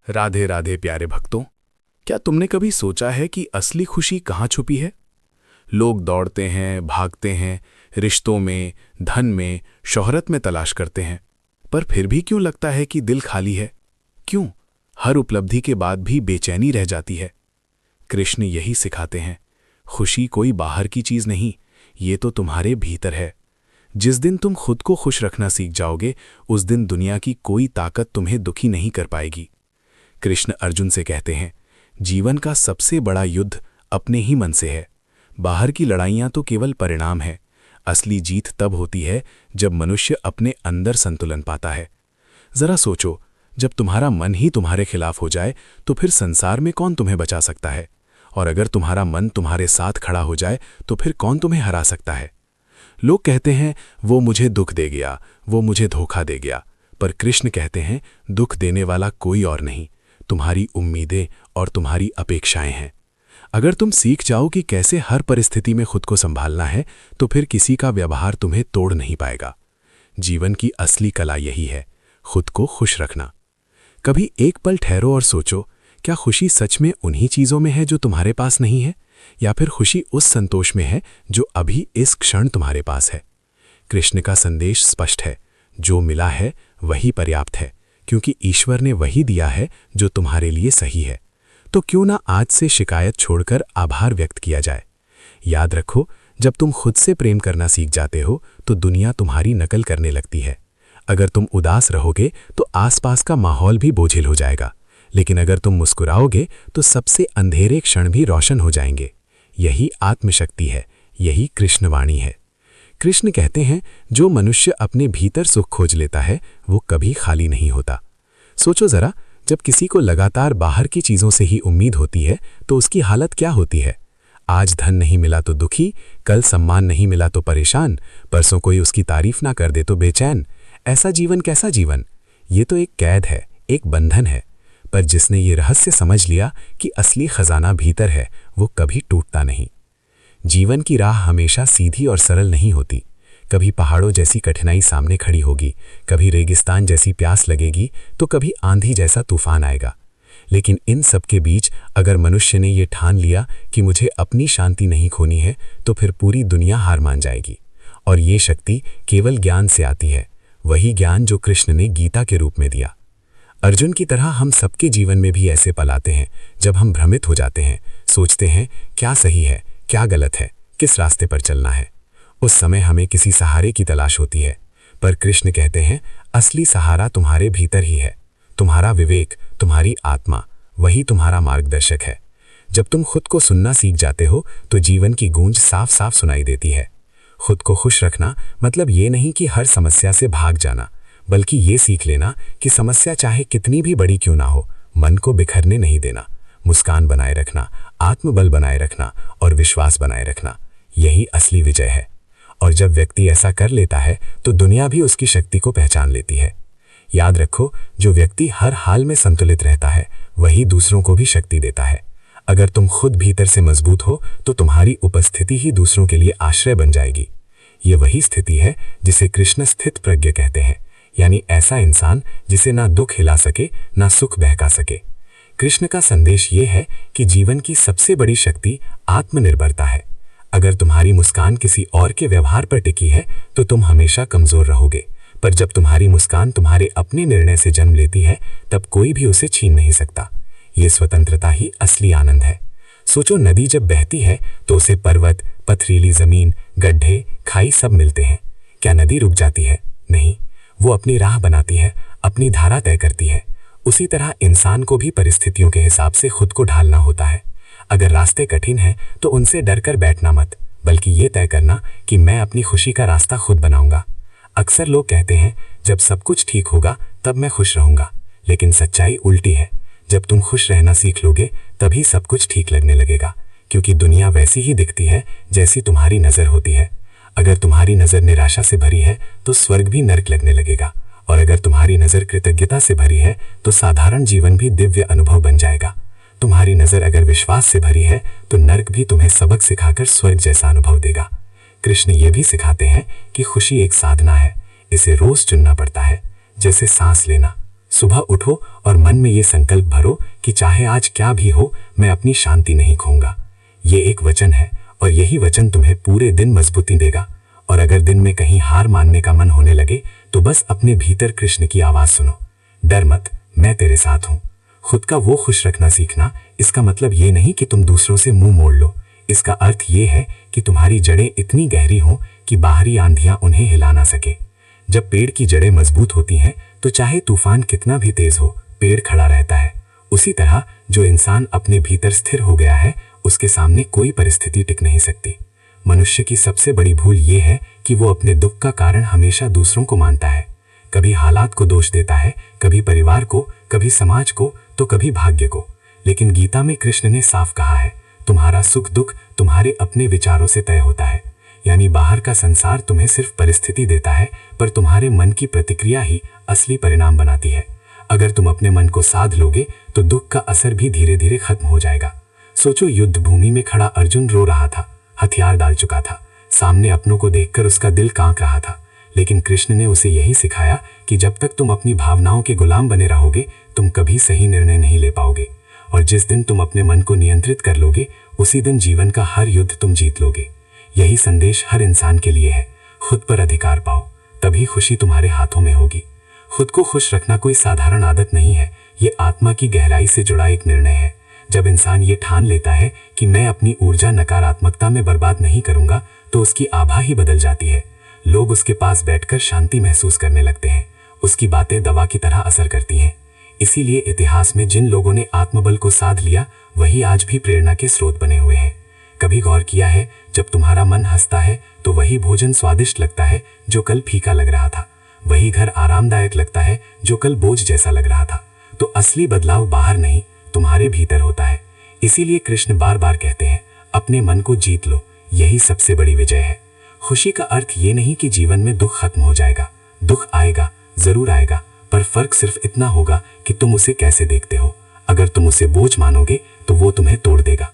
राधे राधे प्यारे भक्तों, क्या तुमने कभी सोचा है कि असली खुशी कहाँ छुपी है? लोग दौड़ते हैं, भागते हैं, रिश्तों में, धन में, शोहरत में तलाश करते हैं, पर फिर भी क्यों लगता है कि दिल खाली है? क्यों हर उपलब्धि के बाद भी बेचैनी रह जाती है? कृष्ण यही सिखाते हैं, खुशी कोई बाहर की चीज नहीं, ये तो तुम्हारे भीतर है। जिस दिन तुम खुद को खुश रखना सीख जाओगे, उस दिन दुनिया की कोई ताकत तुम्हें दुखी नहीं कर पाएगी। कृष्ण अर्जुन से कहते हैं, जीवन का सबसे बड़ा युद्ध अपने ही मन से है। बाहर की लड़ाइयां तो केवल परिणाम है। असली जीत तब होती है जब मनुष्य अपने अंदर संतुलन पाता है। जरा सोचो, जब तुम्हारा मन ही तुम्हारे खिलाफ हो जाए तो फिर संसार में कौन तुम्हें बचा सकता है? और अगर तुम्हारा मन तुम्हारे साथ खड़ा हो जाए तो फिर कौन तुम्हें हरा सकता है? लोग कहते हैं, वो मुझे दुख दे गया, वो मुझे धोखा दे गया, पर कृष्ण कहते हैं, दुख देने वाला कोई और नहीं, तुम्हारी उम्मीदें और तुम्हारी अपेक्षाएं हैं। अगर तुम सीख जाओ कि कैसे हर परिस्थिति में खुद को संभालना है, तो फिर किसी का व्यवहार तुम्हें तोड़ नहीं पाएगा। जीवन की असली कला यही है, खुद को खुश रखना। कभी एक पल ठहरो और सोचो, क्या खुशी सच में उन्हीं चीजों में है जो तुम्हारे पास नहीं है, या फिर खुशी उस संतोष में है जो अभी इस क्षण तुम्हारे पास है? कृष्ण का संदेश स्पष्ट है, जो मिला है वही पर्याप्त है, क्योंकि ईश्वर ने वही दिया है जो तुम्हारे लिए सही है। तो क्यों ना आज से शिकायत छोड़कर आभार व्यक्त किया जाए। याद रखो, जब तुम खुद से प्रेम करना सीख जाते हो तो दुनिया तुम्हारी नकल करने लगती है। अगर तुम उदास रहोगे तो आसपास का माहौल भी बोझिल हो जाएगा, लेकिन अगर तुम मुस्कुराओगे तो सबसे अंधेरे क्षण भी रोशन हो जाएंगे। यही आत्मशक्ति है, यही कृष्णवाणी है। कृष्ण कहते हैं, जो मनुष्य अपने भीतर सुख खोज लेता है वो कभी खाली नहीं होता। सोचो जरा, जब किसी को लगातार बाहर की चीजों से ही उम्मीद होती है तो उसकी हालत क्या होती है? आज धन नहीं मिला तो दुखी, कल सम्मान नहीं मिला तो परेशान, परसों कोई उसकी तारीफ ना कर दे तो बेचैन। ऐसा जीवन कैसा जीवन? ये तो एक कैद है, एक बंधन है। पर जिसने ये रहस्य समझ लिया कि असली खजाना भीतर है, वो कभी टूटता नहीं। जीवन की राह हमेशा सीधी और सरल नहीं होती। कभी पहाड़ों जैसी कठिनाई सामने खड़ी होगी, कभी रेगिस्तान जैसी प्यास लगेगी, तो कभी आंधी जैसा तूफान आएगा। लेकिन इन सब के बीच अगर मनुष्य ने ये ठान लिया कि मुझे अपनी शांति नहीं खोनी है, तो फिर पूरी दुनिया हार मान जाएगी। और ये शक्ति केवल ज्ञान से आती है, वही ज्ञान जो कृष्ण ने गीता के रूप में दिया। अर्जुन की तरह हम सबके जीवन में भी ऐसे पल आते हैं जब हम भ्रमित हो जाते हैं, सोचते हैं क्या सही है, क्या गलत है, किस रास्ते पर चलना है। उस समय हमें किसी सहारे की तलाश होती है, पर कृष्ण कहते हैं, असली सहारा तुम्हारे भीतर ही है। तुम्हारा विवेक, तुम्हारी आत्मा, वही तुम्हारा मार्गदर्शक है। जब तुम खुद को सुनना सीख जाते हो तो जीवन की गूंज साफ साफ सुनाई देती है। खुद को खुश रखना मतलब ये नहीं कि हर समस्या से भाग जाना, बल्कि ये सीख लेना कि समस्या चाहे कितनी भी बड़ी क्यों ना हो, मन को बिखरने नहीं देना। मुस्कान बनाए रखना, आत्मबल बनाए रखना और विश्वास बनाए रखना, यही असली विजय है। और जब व्यक्ति ऐसा कर लेता है तो दुनिया भी उसकी शक्ति को पहचान लेती है। याद रखो, जो व्यक्ति हर हाल में संतुलित रहता है वही दूसरों को भी शक्ति देता है। अगर तुम खुद भीतर से मजबूत हो तो तुम्हारी उपस्थिति ही दूसरों के लिए आश्रय बन जाएगी। ये वही स्थिति है जिसे कृष्ण स्थित प्रज्ञ कहते हैं, यानी ऐसा इंसान जिसे ना दुख हिला सके ना सुख बहका सके। कृष्ण का संदेश ये है कि जीवन की सबसे बड़ी शक्ति आत्मनिर्भरता है। अगर तुम्हारी मुस्कान किसी और के व्यवहार पर टिकी है तो तुम हमेशा कमजोर रहोगे, पर जब तुम्हारी मुस्कान तुम्हारे अपने निर्णय से जन्म लेती है तब कोई भी उसे छीन नहीं सकता। ये स्वतंत्रता ही असली आनंद है। सोचो, नदी जब बहती है तो उसे पर्वत, पथरीली जमीन, गड्ढे, खाई सब मिलते हैं। क्या नदी रुक जाती है? नहीं, वो अपनी राह बनाती है, अपनी धारा तय करती है। उसी तरह इंसान को भी परिस्थितियों के हिसाब से खुद को ढालना होता है। अगर रास्ते कठिन हैं तो उनसे डरकर बैठना मत, बल्कि ये तय करना कि मैं अपनी खुशी का रास्ता खुद बनाऊंगा। अक्सर लोग कहते हैं, जब सब कुछ ठीक होगा तब मैं खुश रहूंगा, लेकिन सच्चाई उल्टी है। जब तुम खुश रहना सीख लोगे तभी सब कुछ ठीक लगने लगेगा, क्योंकि दुनिया वैसी ही दिखती है जैसी तुम्हारी नजर होती है। अगर तुम्हारी नजर निराशा से भरी है तो स्वर्ग भी नर्क लगने लगेगा, और अगर तुम्हारी नजर कृतज्ञता से भरी है तो साधारण जीवन भी दिव्य अनुभव बन जाएगा। तुम्हारी नजर अगर विश्वास से भरी है तो नर्क भी तुम्हें सबक सिखाकर स्वर्ग जैसा अनुभव देगा। कृष्ण ये भी सिखाते हैं कि खुशी एक साधना है, इसे रोज चुनना पड़ता है, जैसे सांस लेना। सुबह उठो और मन में ये संकल्प भरो कि चाहे आज क्या भी हो, मैं अपनी शांति नहीं खोऊंगा। ये एक वचन है और यही वचन तुम्हें पूरे दिन मजबूती देगा। और अगर दिन में कहीं हार मानने का मन होने लगे तो बस अपने भीतर कृष्ण की आवाज सुनो, डर मत, मैं तेरे साथ हूं। खुद का वो खुश रखना सीखना। इसका मतलब ये नहीं कि तुम दूसरों से मुंह मोड़ लो। इसका अर्थ ये है कि तुम्हारी जड़ें इतनी गहरी हों कि बाहरी आंधियां उन्हें हिला ना सके। जब पेड़ की जड़ें मजबूत होती हैं तो चाहे तूफान कितना भी तेज हो, पेड़ खड़ा रहता है। उसी तरह जो इंसान अपने भीतर स्थिर हो गया है, उसके सामने कोई परिस्थिति टिक नहीं सकती। मनुष्य की सबसे बड़ी भूल ये है कि वो अपने दुख का कारण हमेशा दूसरों को मानता है। कभी हालात को दोष देता है, कभी परिवार को, कभी समाज को, तो कभी भाग्य को। लेकिन गीता में कृष्ण ने साफ कहा है, तुम्हारा सुख दुख तुम्हारे अपने विचारों से तय होता है। यानी बाहर का संसार तुम्हें सिर्फ परिस्थिति देता है, पर तुम्हारे मन की प्रतिक्रिया ही असली परिणाम बनाती है। अगर तुम अपने मन को साध लोगे तो दुख का असर भी धीरे धीरे खत्म हो जाएगा। सोचो, युद्ध भूमि में खड़ा अर्जुन रो रहा था, हथियार डाल चुका था, सामने अपनों को देखकर उसका दिल कांप रहा था। लेकिन कृष्ण ने उसे यही सिखाया कि जब तक तुम अपनी भावनाओं के गुलाम बने रहोगे, तुम कभी सही निर्णय नहीं ले पाओगे। और जिस दिन तुम अपने मन को नियंत्रित कर लोगे, उसी दिन जीवन का हर युद्ध तुम जीत लोगे। यही संदेश हर इंसान के लिए है। खुद पर अधिकार पाओ, तभी खुशी तुम्हारे हाथों में होगी। खुद को खुश रखना कोई साधारण आदत नहीं है, ये आत्मा की गहराई से जुड़ा एक निर्णय है। जब इंसान ये ठान लेता है कि मैं अपनी ऊर्जा नकारात्मकता में बर्बाद नहीं करूंगा, तो उसकी आभा ही बदल जाती है। लोग उसके पास बैठकर शांति महसूस करने लगते हैं। उसकी बातें दवा की तरह असर करती हैं। इसीलिए इतिहास में जिन लोगों ने आत्मबल को साध लिया, वही आज भी प्रेरणा के स्रोत बने हुए हैं। कभी गौर किया है, जब तुम्हारा मन हंसता है तो वही भोजन स्वादिष्ट लगता है जो कल फीका लग रहा था, वही घर आरामदायक लगता है जो कल बोझ जैसा लग रहा था। तो असली बदलाव बाहर नहीं, तुम्हारे भीतर होता है। इसीलिए कृष्ण बार बार कहते हैं, अपने मन को जीत लो, यही सबसे बड़ी विजय है। खुशी का अर्थ ये नहीं कि जीवन में दुख खत्म हो जाएगा। दुख आएगा, जरूर आएगा, पर फर्क सिर्फ इतना होगा कि तुम उसे कैसे देखते हो। अगर तुम उसे बोझ मानोगे तो वो तुम्हें तोड़ देगा।